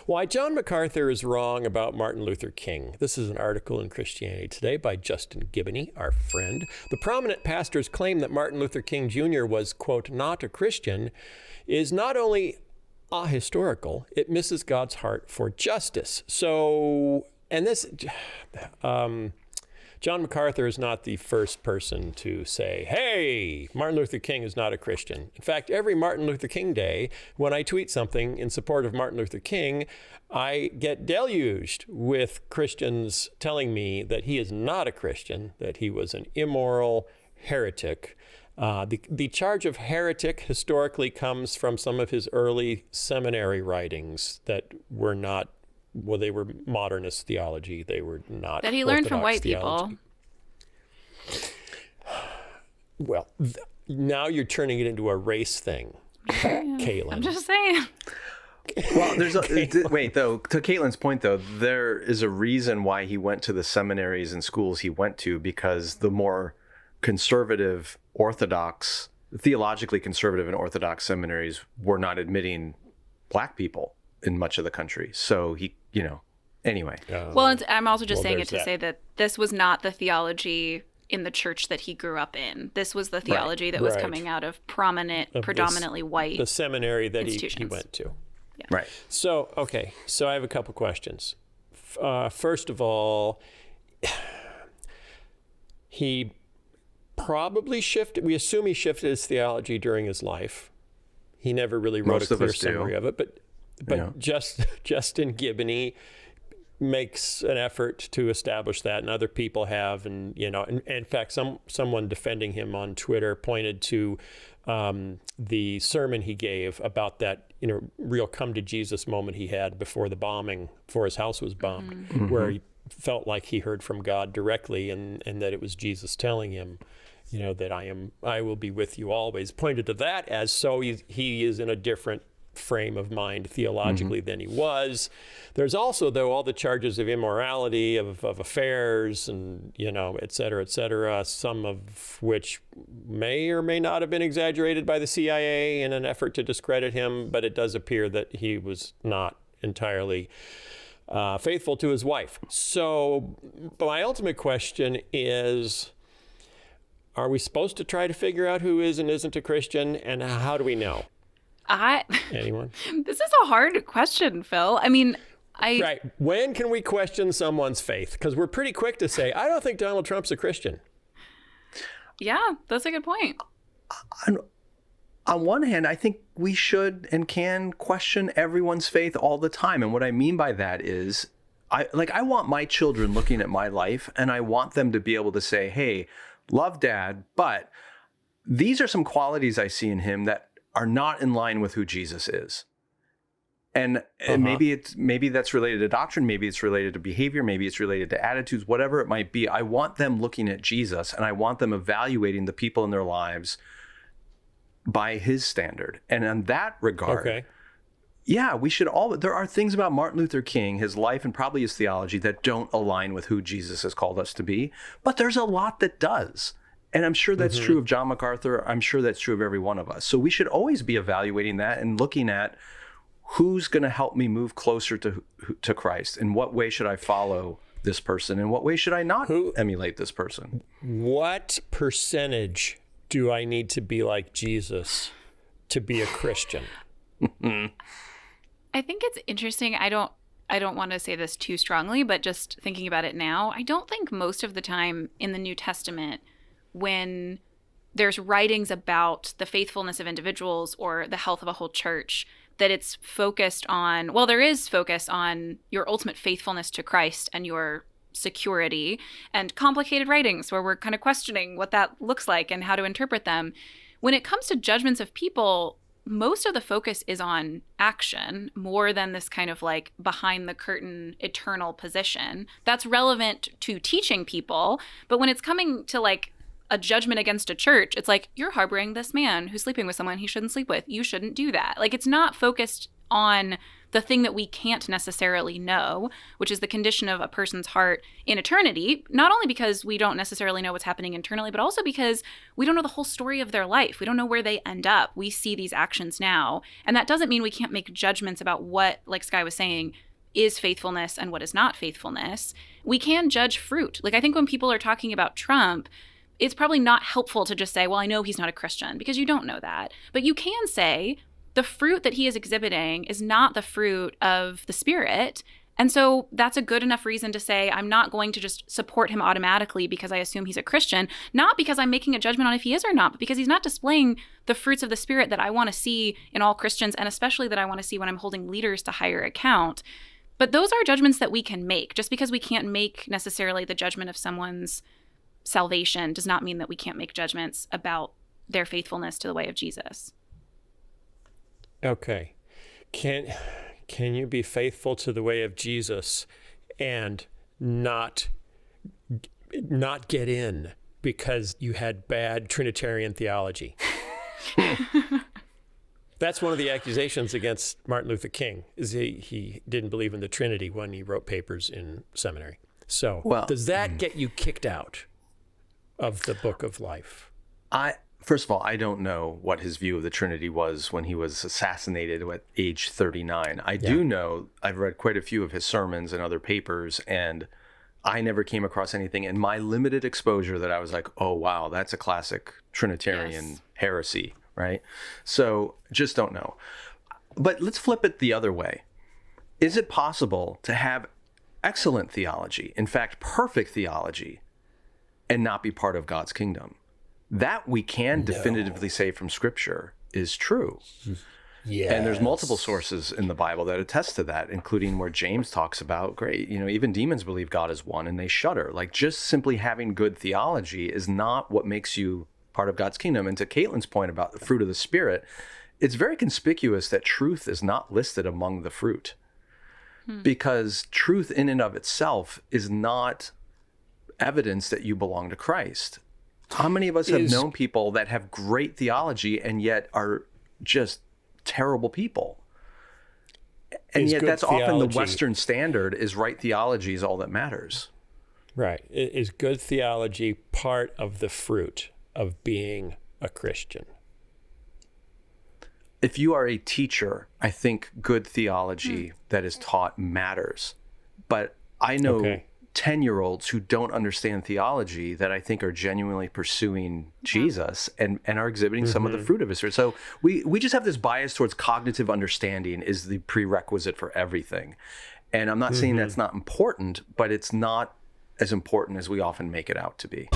Why John MacArthur is wrong about Martin Luther King. This is an article in Christianity Today by Justin Gibboney, our friend. The prominent pastor's claim that Martin Luther King Jr. was, quote, not a Christian is not only ahistorical, it misses God's heart for justice. So, and this, John MacArthur is not the first person to say, hey, Martin Luther King is not a Christian. In fact, every Martin Luther King Day, when I tweet something in support of Martin Luther King, I get deluged with Christians telling me that he is not a Christian, that he was an immoral heretic. The charge of heretic historically comes from some of his early seminary writings that were not, well, they were modernist theology. They were not that he learned from white theology. People. Well, now you're turning it into a race thing, Caitlin. I'm just saying. Well, there's wait, though, to Caitlin's point, though, there is a reason why he went to the seminaries and schools he went to, because the more conservative, orthodox, theologically conservative and orthodox seminaries were not admitting black people in much of the country. So he, anyway. Well, I'm also just saying it to say that this was not the theology in the church that he grew up in. This was the theology that was coming out of prominent, predominantly white the seminary that he went to. Yeah. Right. So, okay. So I have a couple questions. First of all, he probably shifted, we assume he shifted his theology during his life. He never really wrote a clear summary of it, but Justin Gibboney makes an effort to establish that, and other people have, and in fact, someone defending him on Twitter pointed to the sermon he gave about that real come to Jesus moment he had before the bombing, before his house was bombed, where he felt like he heard from God directly, and that it was Jesus telling him, that I will be with you always. Pointed to that as so he is in a different frame of mind theologically than he was. There's also, though, all the charges of immorality, of affairs, and et cetera, some of which may or may not have been exaggerated by the CIA in an effort to discredit him, but it does appear that he was not entirely faithful to his wife. So my ultimate question is, are we supposed to try to figure out who is and isn't a Christian, and how do we know? Anyone? This is a hard question, Phil. Right. When can we question someone's faith? Because we're pretty quick to say, I don't think Donald Trump's a Christian. Yeah, that's a good point. On one hand, I think we should and can question everyone's faith all the time. And what I mean by that is, I want my children looking at my life, and I want them to be able to say, hey, love Dad, but these are some qualities I see in him that are not in line with who Jesus is. And maybe that's related to doctrine, maybe it's related to behavior, maybe it's related to attitudes, whatever it might be. I want them looking at Jesus, and I want them evaluating the people in their lives by his standard. And in that regard, we should there are things about Martin Luther King, his life and probably his theology, that don't align with who Jesus has called us to be, but there's a lot that does. And I'm sure that's true of John MacArthur. I'm sure that's true of every one of us. So we should always be evaluating that and looking at who's going to help me move closer to Christ. In what way should I follow this person? In what way should I not emulate this person? What percentage do I need to be like Jesus to be a Christian? I think it's interesting. I don't want to say this too strongly, but just thinking about it now, I don't think most of the time in the New Testament, when there's writings about the faithfulness of individuals or the health of a whole church, that it's focused on, well, there is focus on your ultimate faithfulness to Christ and your security, and complicated writings where we're kind of questioning what that looks like and how to interpret them. When it comes to judgments of people, most of the focus is on action more than this kind of like behind the curtain eternal position. That's relevant to teaching people, but when it's coming to like a judgment against a church, it's like, you're harboring this man who's sleeping with someone he shouldn't sleep with. You shouldn't do that. Like, it's not focused on the thing that we can't necessarily know, which is the condition of a person's heart in eternity, not only because we don't necessarily know what's happening internally, but also because we don't know the whole story of their life. We don't know where they end up. We see these actions now. And that doesn't mean we can't make judgments about what, like Skye was saying, is faithfulness and what is not faithfulness. We can judge fruit. Like, I think when people are talking about Trump, it's probably not helpful to just say, well, I know he's not a Christian, because you don't know that. But you can say the fruit that he is exhibiting is not the fruit of the Spirit. And so that's a good enough reason to say, I'm not going to just support him automatically because I assume he's a Christian, not because I'm making a judgment on if he is or not, but because he's not displaying the fruits of the Spirit that I want to see in all Christians, and especially that I want to see when I'm holding leaders to higher account. But those are judgments that we can make. Just because we can't make necessarily the judgment of someone's salvation does not mean that we can't make judgments about their faithfulness to the way of Jesus. Okay. Can you be faithful to the way of Jesus and not get in because you had bad Trinitarian theology? That's one of the accusations against Martin Luther King, is he didn't believe in the Trinity when he wrote papers in seminary. So does that get you kicked out of the Book of Life? First of all, I don't know what his view of the Trinity was when he was assassinated at age 39. I do know, I've read quite a few of his sermons and other papers, and I never came across anything in my limited exposure that I was like, oh, wow, that's a classic Trinitarian heresy, right? So just don't know. But let's flip it the other way. Is it possible to have excellent theology, in fact, perfect theology, and not be part of God's kingdom? That we can definitively say from Scripture is true. Yes. And there's multiple sources in the Bible that attest to that, including where James talks about, even demons believe God is one and they shudder. Like, just simply having good theology is not what makes you part of God's kingdom. And to Caitlin's point about the fruit of the Spirit, it's very conspicuous that truth is not listed among the fruit, because truth in and of itself is not evidence that you belong to Christ. How many of us have known people that have great theology and yet are just terrible people? And yet that's often the Western standard, is right theology is all that matters. Right. Is good theology part of the fruit of being a Christian? If you are a teacher, I think good theology that is taught matters. But I know 10-year-olds who don't understand theology that I think are genuinely pursuing Jesus and are exhibiting some of the fruit of his Spirit. So we just have this bias towards cognitive understanding is the prerequisite for everything. And I'm not saying that's not important, but it's not as important as we often make it out to be.